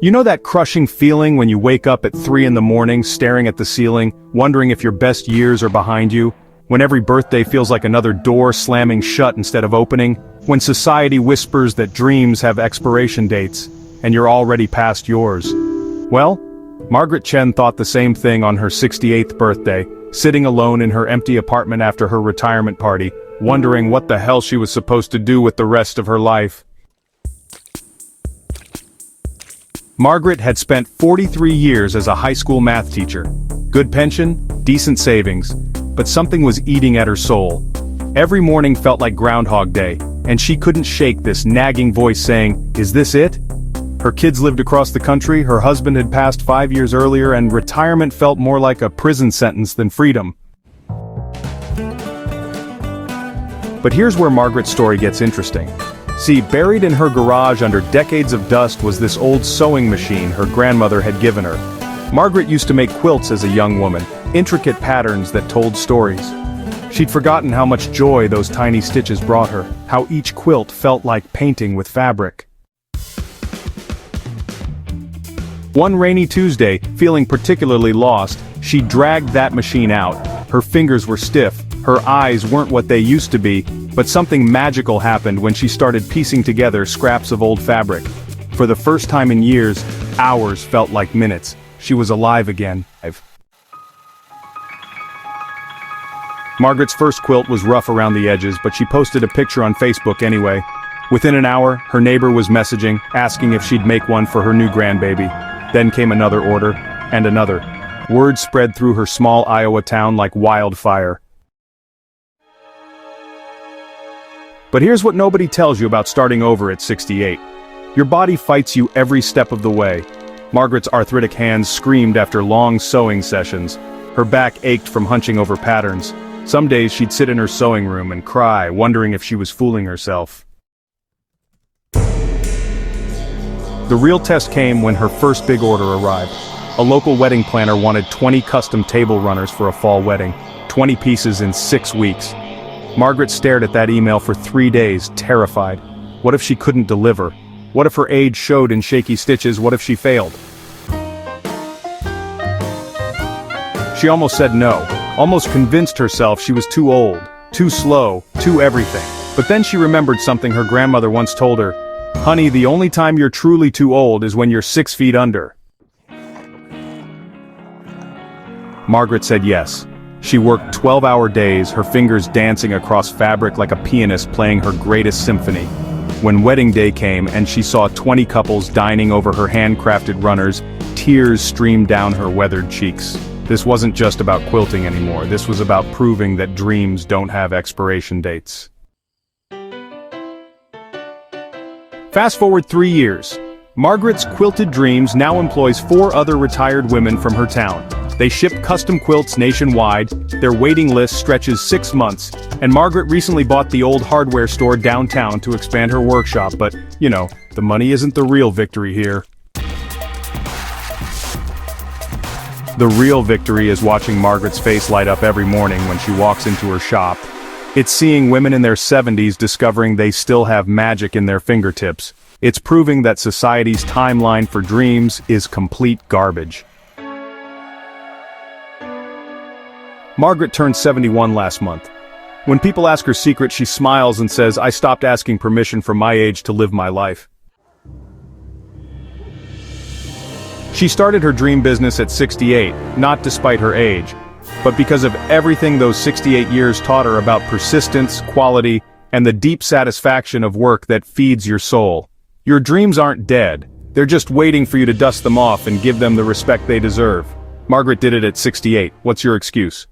You know that crushing feeling when you wake up at 3 in the morning staring at the ceiling, wondering if your best years are behind you? When every birthday feels like another door slamming shut instead of opening? When society whispers that dreams have expiration dates, and you're already past yours? Well, Margaret Chen thought the same thing on her 68th birthday, sitting alone in her empty apartment after her retirement party, wondering what the hell she was supposed to do with the rest of her life. Margaret had spent 43 years as a high school math teacher. Good pension, decent savings, but something was eating at her soul. Every morning felt like Groundhog Day, and she couldn't shake this nagging voice saying, "Is this it?" Her kids lived across the country, her husband had passed 5 years earlier, and retirement felt more like a prison sentence than freedom. But here's where Margaret's story gets interesting. See, buried in her garage under decades of dust was this old sewing machine her grandmother had given her. Margaret used to make quilts as a young woman, intricate patterns that told stories. She'd forgotten how much joy those tiny stitches brought her, how each quilt felt like painting with fabric. One rainy Tuesday, feeling particularly lost, she dragged that machine out. Her fingers were stiff, her eyes weren't what they used to be, but something magical happened when she started piecing together scraps of old fabric. For the first time in years, hours felt like minutes. She was alive again. Margaret's first quilt was rough around the edges, but she posted a picture on Facebook anyway. Within an hour, her neighbor was messaging, asking if she'd make one for her new grandbaby. Then came another order, and another. Word spread through her small Iowa town like wildfire. But here's what nobody tells you about starting over at 68. Your body fights you every step of the way. Margaret's arthritic hands screamed after long sewing sessions. Her back ached from hunching over patterns. Some days she'd sit in her sewing room and cry, wondering if she was fooling herself. The real test came when her first big order arrived. A local wedding planner wanted 20 custom table runners for a fall wedding, 20 pieces in 6 weeks. Margaret stared at that email for 3 days, terrified. What if she couldn't deliver? What if her age showed in shaky stitches? What if she failed? She almost said no, almost convinced herself she was too old, too slow, too everything. But then she remembered something her grandmother once told her. "Honey, the only time you're truly too old is when you're 6 feet under." Margaret said yes. She worked 12-hour days, her fingers dancing across fabric like a pianist playing her greatest symphony. When wedding day came and she saw 20 couples dining over her handcrafted runners, tears streamed down her weathered cheeks. This wasn't just about quilting anymore, this was about proving that dreams don't have expiration dates. Fast forward 3 years. Margaret's Quilted Dreams now employs 4 other retired women from her town. They ship custom quilts nationwide, their waiting list stretches 6 months, and Margaret recently bought the old hardware store downtown to expand her workshop, but, you know, the money isn't the real victory here. The real victory is watching Margaret's face light up every morning when she walks into her shop. It's seeing women in their 70s discovering they still have magic in their fingertips. It's proving that society's timeline for dreams is complete garbage. Margaret turned 71 last month. When people ask her secret, she smiles and says, "I stopped asking permission from my age to live my life." She started her dream business at 68, not despite her age, but because of everything those 68 years taught her about persistence, quality, and the deep satisfaction of work that feeds your soul. Your dreams aren't dead, they're just waiting for you to dust them off and give them the respect they deserve. Margaret did it at 68, what's your excuse?